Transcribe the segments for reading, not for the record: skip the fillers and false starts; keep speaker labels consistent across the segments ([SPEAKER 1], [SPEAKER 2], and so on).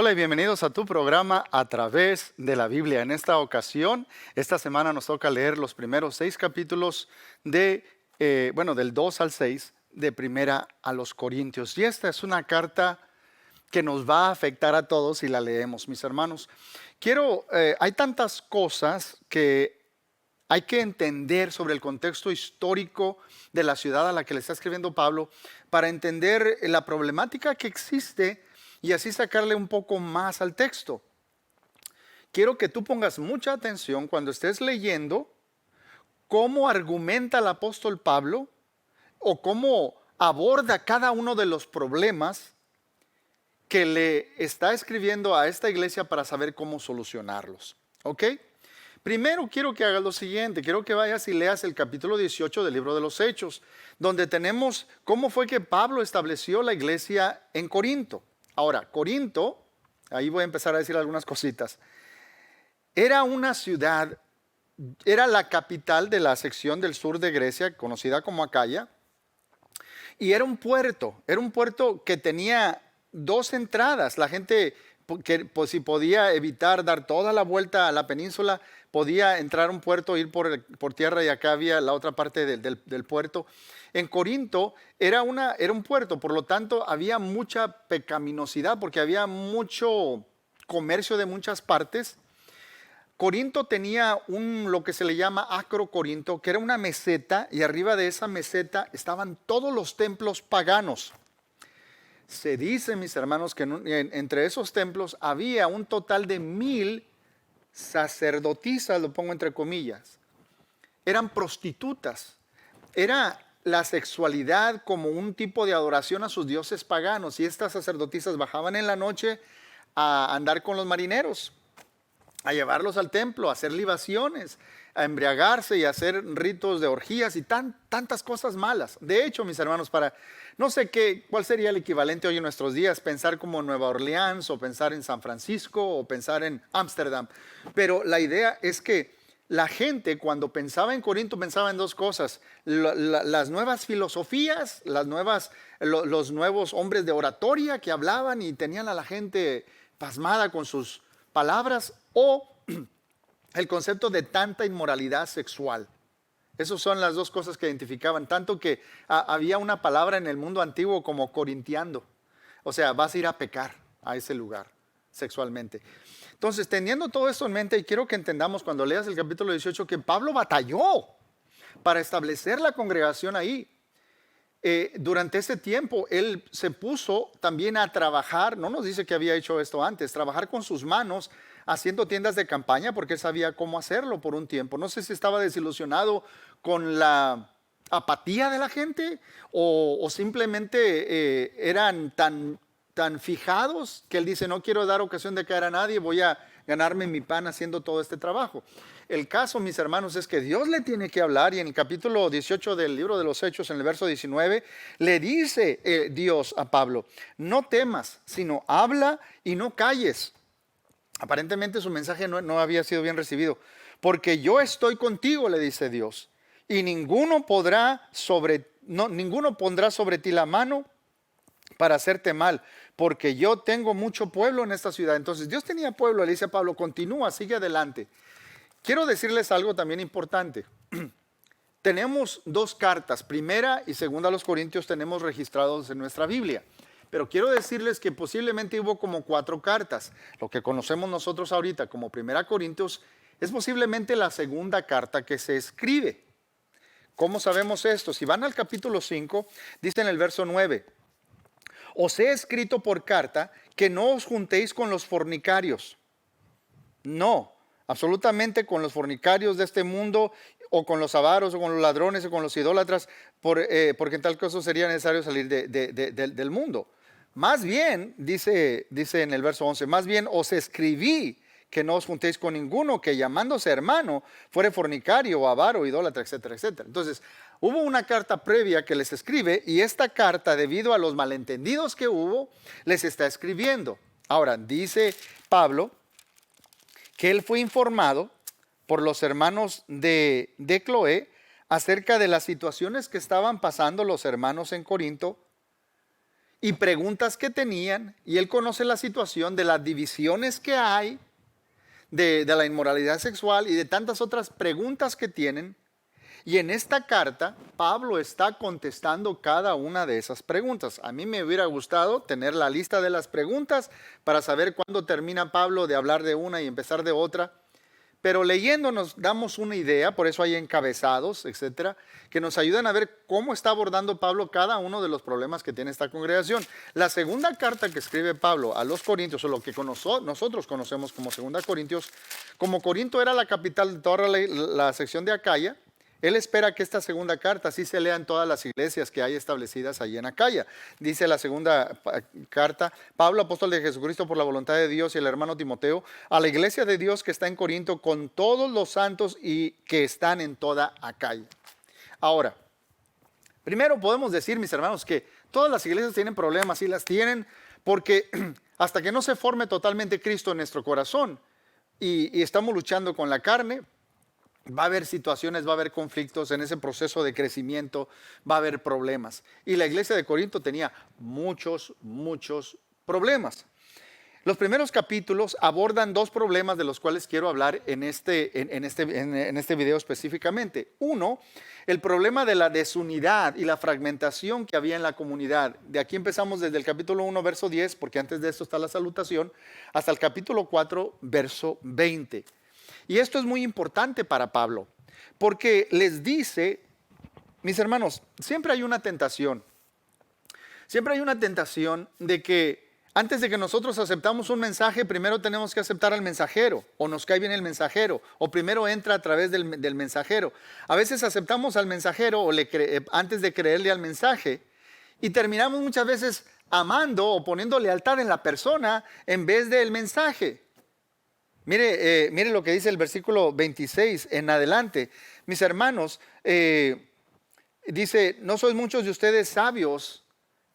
[SPEAKER 1] Hola y bienvenidos a tu programa A Través de la Biblia. En esta ocasión, esta semana nos toca leer los primeros 6 capítulos del 2 al 6 de Primera a los Corintios. Y esta es una carta que nos va a afectar a todos si la leemos, mis hermanos. Hay tantas cosas que hay que entender sobre el contexto histórico de la ciudad a la que le está escribiendo Pablo para entender la problemática que existe y así sacarle un poco más al texto. Quiero que tú pongas mucha atención cuando estés leyendo cómo argumenta el apóstol Pablo o cómo aborda cada uno de los problemas que le está escribiendo a esta iglesia para saber cómo solucionarlos. ¿Ok? Primero quiero que hagas lo siguiente, quiero que vayas y leas el capítulo 18 del libro de los Hechos, donde tenemos cómo fue que Pablo estableció la iglesia en Corinto. Ahora, Corinto, ahí voy a empezar a decir algunas cositas, era una ciudad, era la capital de la sección del sur de Grecia, conocida como Acaya, y era un puerto que tenía dos entradas. La gente, pues, si podía evitar dar toda la vuelta a la península, podía entrar a un puerto, ir por tierra, y acá había la otra parte del puerto. En Corinto era un puerto, por lo tanto había mucha pecaminosidad porque había mucho comercio de muchas partes. Corinto tenía lo que se le llama Acro Corinto, que era una meseta, y arriba de esa meseta estaban todos los templos paganos. Se dice, mis hermanos, que entre esos templos había un total de 1000 sacerdotisas, lo pongo entre comillas. Eran prostitutas. Era la sexualidad como un tipo de adoración a sus dioses paganos, y estas sacerdotisas bajaban en la noche a andar con los marineros, a llevarlos al templo, a hacer libaciones, a embriagarse y a hacer ritos de orgías y tantas cosas malas. De hecho, mis hermanos, no sé cuál sería el equivalente hoy en nuestros días, pensar como Nueva Orleans o pensar en San Francisco o pensar en Ámsterdam. Pero la idea es que la gente, cuando pensaba en Corinto, pensaba en dos cosas: las nuevas filosofías, los nuevos hombres de oratoria que hablaban y tenían a la gente pasmada con sus palabras, o el concepto de tanta inmoralidad sexual. Esas son las dos cosas que identificaban, tanto que había una palabra en el mundo antiguo como corintiando. O sea, vas a ir a pecar a ese lugar sexualmente. Entonces, teniendo todo esto en mente, y quiero que entendamos cuando leas el capítulo 18 que Pablo batalló para establecer la congregación ahí. Durante ese tiempo él se puso también a trabajar, no nos dice que había hecho esto antes, trabajar con sus manos haciendo tiendas de campaña, porque él sabía cómo hacerlo por un tiempo. No sé si estaba desilusionado con la apatía de la gente o simplemente eran tan fijados que él dice: no quiero dar ocasión de caer a nadie, voy a ganarme mi pan haciendo todo este trabajo. El caso, mis hermanos, es que Dios le tiene que hablar, y en el capítulo 18 del libro de los Hechos, en el verso 19, le dice Dios a Pablo: no temas, sino habla y no calles. Aparentemente su mensaje no había sido bien recibido. Porque yo estoy contigo, le dice Dios, y ninguno pondrá sobre ti la mano para hacerte mal, porque yo tengo mucho pueblo en esta ciudad. Entonces Dios tenía pueblo. Le dice a Pablo: continúa, sigue adelante. Quiero decirles algo también importante. Tenemos dos cartas, primera y segunda a los Corintios, tenemos registrados en nuestra Biblia. Pero quiero decirles que posiblemente hubo como 4 cartas. Lo que conocemos nosotros ahorita como primera Corintios es posiblemente la segunda carta que se escribe. ¿Cómo sabemos esto? Si van al capítulo 5, dice en el verso 9: os he escrito por carta que no os juntéis con los fornicarios. No, absolutamente con los fornicarios de este mundo, o con los avaros, o con los ladrones, o con los idólatras, porque en tal caso sería necesario salir del mundo. Más bien, dice en el verso 11, más bien os escribí que no os juntéis con ninguno que, llamándose hermano, fuere fornicario o avaro, idólatra, etcétera, etcétera. Entonces, hubo una carta previa que les escribe, y esta carta, debido a los malentendidos que hubo, les está escribiendo. Ahora, dice Pablo que él fue informado por los hermanos de Cloé acerca de las situaciones que estaban pasando los hermanos en Corinto, y preguntas que tenían, y él conoce la situación de las divisiones que hay, de la inmoralidad sexual y de tantas otras preguntas que tienen. Y en esta carta, Pablo está contestando cada una de esas preguntas. A mí me hubiera gustado tener la lista de las preguntas para saber cuándo termina Pablo de hablar de una y empezar de otra. Pero leyendo nos damos una idea, por eso hay encabezados, etcétera, que nos ayudan a ver cómo está abordando Pablo cada uno de los problemas que tiene esta congregación. La segunda carta que escribe Pablo a los Corintios, o lo que nosotros conocemos como Segunda Corintios, como Corinto era la capital de toda la sección de Acaya, él espera que esta segunda carta sí se lea en todas las iglesias que hay establecidas allí en Acaya. Dice la segunda carta: Pablo, apóstol de Jesucristo por la voluntad de Dios, y el hermano Timoteo, a la iglesia de Dios que está en Corinto, con todos los santos y que están en toda Acaya. Ahora, primero podemos decir, mis hermanos, que todas las iglesias tienen problemas, y las tienen porque hasta que no se forme totalmente Cristo en nuestro corazón y estamos luchando con la carne, va a haber situaciones, va a haber conflictos en ese proceso de crecimiento, va a haber problemas. Y la iglesia de Corinto tenía muchos problemas. Los primeros capítulos abordan dos problemas de los cuales quiero hablar en este video específicamente. Uno, el problema de la desunidad y la fragmentación que había en la comunidad. De aquí empezamos desde el capítulo 1, verso 10, porque antes de esto está la salutación, hasta el capítulo 4, verso 20. Y esto es muy importante para Pablo, porque les dice, mis hermanos, siempre hay una tentación de que antes de que nosotros aceptamos un mensaje, primero tenemos que aceptar al mensajero, o nos cae bien el mensajero, o primero entra a través del mensajero. A veces aceptamos al mensajero antes de creerle al mensaje, y terminamos muchas veces amando o poniendo lealtad en la persona en vez del mensaje. Mire lo que dice el versículo 26 en adelante. Mis hermanos, dice: no sois muchos de ustedes sabios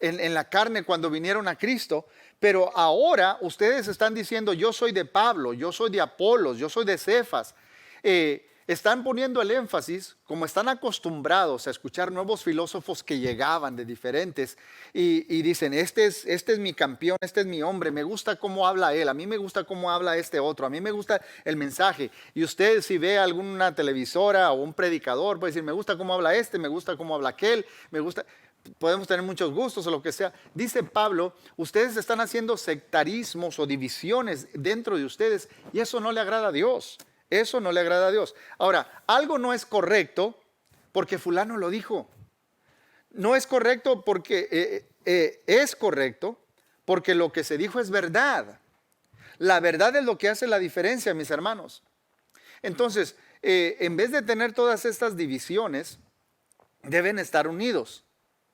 [SPEAKER 1] en la carne cuando vinieron a Cristo, pero ahora ustedes están diciendo: yo soy de Pablo, yo soy de Apolos, yo soy de Cefas. Están poniendo el énfasis, como están acostumbrados a escuchar nuevos filósofos que llegaban de diferentes y dicen: este es mi campeón, este es mi hombre, me gusta cómo habla él, a mí me gusta cómo habla este otro, a mí me gusta el mensaje. Y usted, si ve alguna televisora o un predicador, puede decir: me gusta cómo habla este, me gusta cómo habla aquel, me gusta. Podemos tener muchos gustos o lo que sea. Dice Pablo: ustedes están haciendo sectarismos o divisiones dentro de ustedes, y eso no le agrada a Dios. Eso no le agrada a Dios. Ahora, algo no es correcto porque fulano lo dijo. No es correcto porque es correcto porque lo que se dijo es verdad. La verdad es lo que hace la diferencia, mis hermanos. Entonces, en vez de tener todas estas divisiones, deben estar unidos.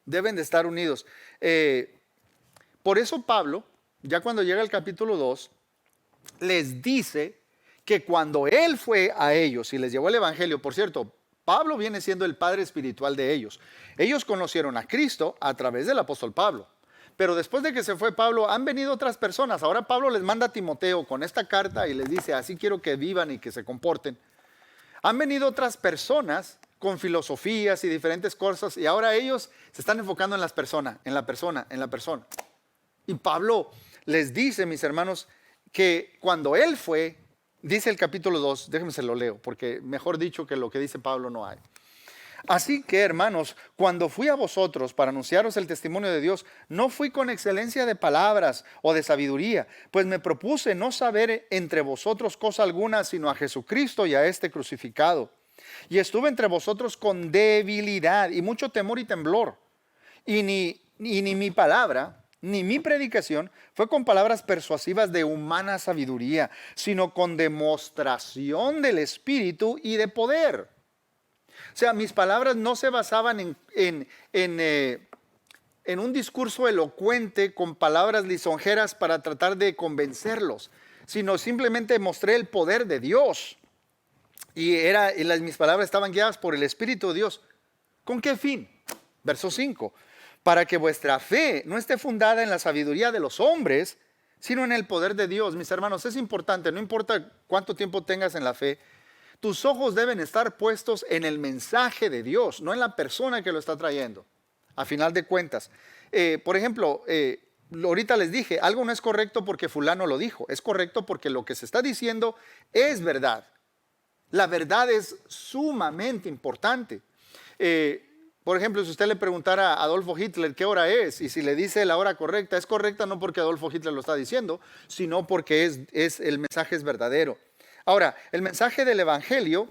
[SPEAKER 1] Deben de estar unidos. Por eso Pablo, ya cuando llega al capítulo 2, les dice que cuando él fue a ellos y les llevó el evangelio, por cierto, Pablo viene siendo el padre espiritual de ellos. Ellos conocieron a Cristo a través del apóstol Pablo. Pero después de que se fue Pablo, han venido otras personas. Ahora Pablo les manda a Timoteo con esta carta y les dice: así quiero que vivan y que se comporten. Han venido otras personas con filosofías y diferentes cosas, y ahora ellos se están enfocando en las personas, en la persona. Y Pablo les dice, mis hermanos, que cuando él fue, dice el capítulo 2, déjenme se lo leo, porque mejor dicho que lo que dice Pablo no hay. Así que, hermanos, cuando fui a vosotros para anunciaros el testimonio de Dios, no fui con excelencia de palabras o de sabiduría, pues me propuse no saber entre vosotros cosa alguna, sino a Jesucristo y a este crucificado. Y estuve entre vosotros con debilidad y mucho temor y temblor. Y ni mi palabra ni mi predicación fue con palabras persuasivas de humana sabiduría, sino con demostración del Espíritu y de poder. O sea, mis palabras no se basaban en un discurso elocuente con palabras lisonjeras para tratar de convencerlos, sino simplemente mostré el poder de Dios. Y mis palabras estaban guiadas por el Espíritu de Dios. ¿Con qué fin? Verso 5. Para que vuestra fe no esté fundada en la sabiduría de los hombres, sino en el poder de Dios. Mis hermanos, es importante, no importa cuánto tiempo tengas en la fe, tus ojos deben estar puestos en el mensaje de Dios, no en la persona que lo está trayendo. A final de cuentas, Por ejemplo, ahorita les dije, algo no es correcto porque fulano lo dijo, es correcto porque lo que se está diciendo es verdad. La verdad es sumamente importante. Por ejemplo, si usted le preguntara a Adolfo Hitler qué hora es, y si le dice la hora correcta, es correcta no porque Adolfo Hitler lo está diciendo, sino porque el mensaje es verdadero. Ahora, el mensaje del Evangelio,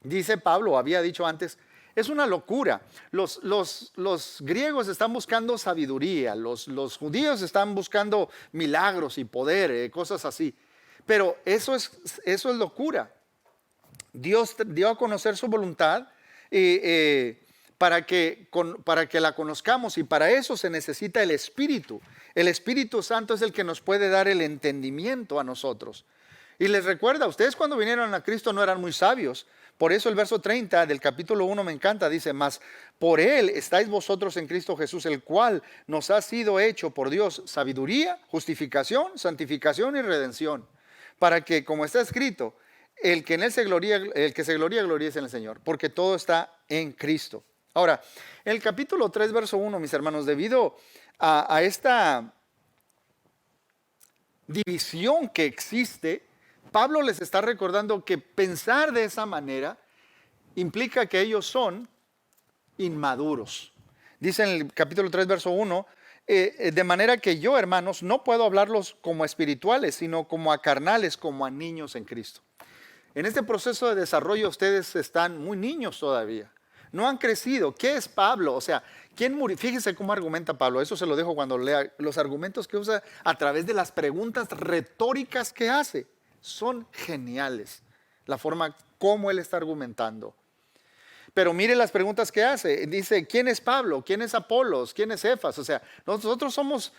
[SPEAKER 1] dice Pablo, había dicho antes, es una locura. Los griegos están buscando sabiduría, los judíos están buscando milagros y poder, cosas así. Pero eso es locura. Dios dio a conocer su voluntad para que la conozcamos, y para eso se necesita el Espíritu. El Espíritu Santo es el que nos puede dar el entendimiento a nosotros. Y les recuerda, ustedes cuando vinieron a Cristo no eran muy sabios. Por eso el verso 30 del capítulo 1 me encanta, dice, mas por Él estáis vosotros en Cristo Jesús, el cual nos ha sido hecho por Dios sabiduría, justificación, santificación y redención. Para que, como está escrito, el que se gloría, gloríese en el Señor, porque todo está en Cristo. Ahora, en el capítulo 3, verso 1, mis hermanos, debido a esta división que existe, Pablo les está recordando que pensar de esa manera implica que ellos son inmaduros. Dice en el capítulo 3, verso 1, de manera que yo, hermanos, no puedo hablarlos como espirituales, sino como a carnales, como a niños en Cristo. En este proceso de desarrollo ustedes están muy niños todavía. No han crecido. ¿Qué es Pablo? O sea, ¿quién murió? Fíjese cómo argumenta Pablo. Eso se lo dejo cuando lea los argumentos que usa a través de las preguntas retóricas que hace. Son geniales la forma como él está argumentando. Pero mire las preguntas que hace. Dice, ¿quién es Pablo? ¿Quién es Apolos? ¿Quién es Cefas? O sea, nosotros somos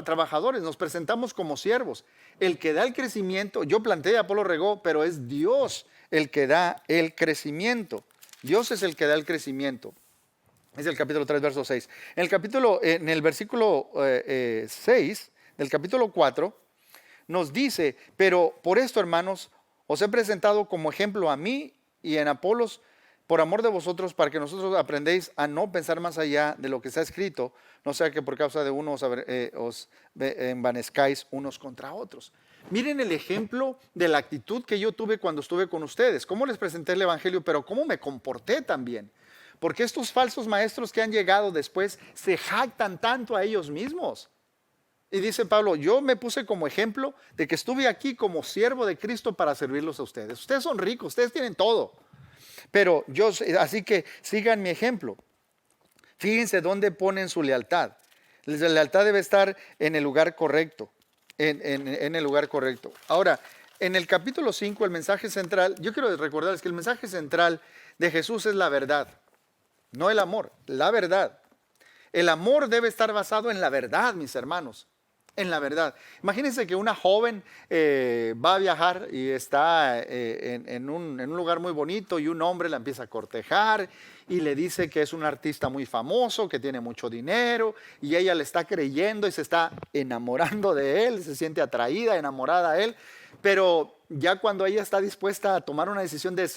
[SPEAKER 1] trabajadores, nos presentamos como siervos. El que da el crecimiento, yo planteé, Apolo regó, pero es Dios el que da el crecimiento. Dios es el que da el crecimiento. Es el capítulo 3, verso 6. En el versículo 6 del capítulo 4, nos dice, pero por esto, hermanos, os he presentado como ejemplo a mí y en Apolos, por amor de vosotros, para que nosotros aprendéis a no pensar más allá de lo que está escrito, no sea que por causa de uno os envanezcáis unos contra otros. Miren el ejemplo de la actitud que yo tuve cuando estuve con ustedes, cómo les presenté el Evangelio, pero cómo me comporté también. Porque estos falsos maestros que han llegado después se jactan tanto a ellos mismos. Y dice Pablo, yo me puse como ejemplo de que estuve aquí como siervo de Cristo para servirlos a ustedes. Ustedes son ricos, ustedes tienen todo. Pero así que sigan mi ejemplo. Fíjense dónde ponen su lealtad. La lealtad debe estar en el lugar correcto. En el lugar correcto. Ahora, en el capítulo 5, el mensaje central, yo quiero recordarles que el mensaje central de Jesús es la verdad. No el amor, la verdad. El amor debe estar basado en la verdad, mis hermanos. En la verdad. Imagínense que una joven va a viajar y está en un lugar muy bonito y un hombre la empieza a cortejar y le dice que es un artista muy famoso, que tiene mucho dinero, y ella le está creyendo y se está enamorando de él, se siente atraída, enamorada a él, pero ya cuando ella está dispuesta a tomar una decisión de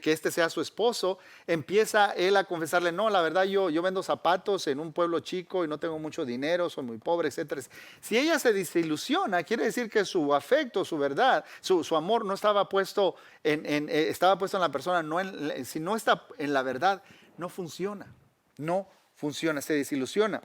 [SPEAKER 1] que este sea su esposo, empieza él a confesarle, no, la verdad yo vendo zapatos en un pueblo chico y no tengo mucho dinero, soy muy pobre, etcétera. Si ella se desilusiona, quiere decir que su afecto, su verdad, su amor no estaba puesto estaba puesto en la persona, si no está en la verdad, no funciona, se desilusiona.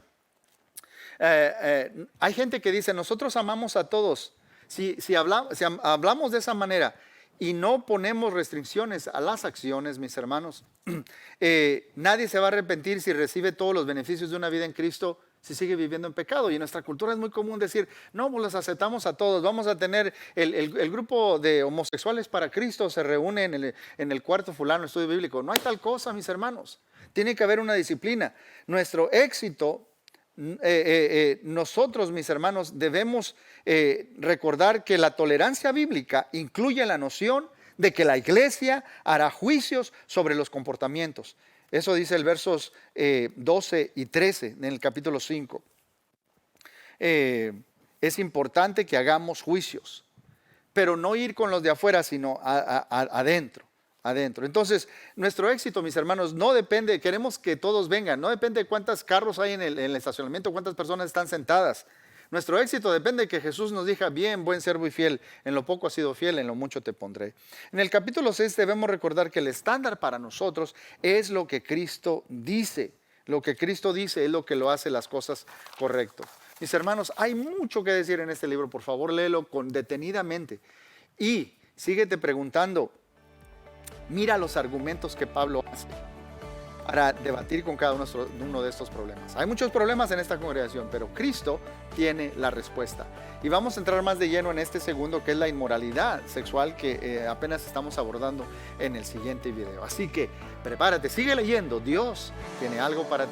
[SPEAKER 1] Hay gente que dice, nosotros amamos a todos. Si hablamos de esa manera y no ponemos restricciones a las acciones, mis hermanos, nadie se va a arrepentir si recibe todos los beneficios de una vida en Cristo si sigue viviendo en pecado. Y en nuestra cultura es muy común decir, no, pues los aceptamos a todos, vamos a tener el grupo de homosexuales para Cristo, se reúne en el cuarto fulano, estudio bíblico. No hay tal cosa, mis hermanos. Tiene que haber una disciplina. Nuestro éxito, nosotros, mis hermanos, debemos recordar que la tolerancia bíblica incluye la noción de que la iglesia hará juicios sobre los comportamientos. Eso dice el versos 12 y 13 en el capítulo 5. Es importante que hagamos juicios, pero no ir con los de afuera, sino adentro. adentro. Entonces, nuestro éxito, mis hermanos, no depende, queremos que todos vengan, no depende de cuántos carros hay en el estacionamiento, cuántas personas están sentadas. Nuestro éxito depende de que Jesús nos diga, bien, buen siervo y fiel, en lo poco has sido fiel, en lo mucho te pondré. En el capítulo 6 debemos recordar que el estándar para nosotros es lo que Cristo dice. Lo que Cristo dice es lo que lo hace las cosas correctas. Mis hermanos, hay mucho que decir en este libro, por favor léelo detenidamente. Y síguete preguntando, mira los argumentos que Pablo hace para debatir con cada uno de estos problemas. Hay muchos problemas en esta congregación, pero Cristo tiene la respuesta. Y vamos a entrar más de lleno en este segundo, que es la inmoralidad sexual, que apenas estamos abordando en el siguiente video. Así que prepárate, sigue leyendo. Dios tiene algo para ti.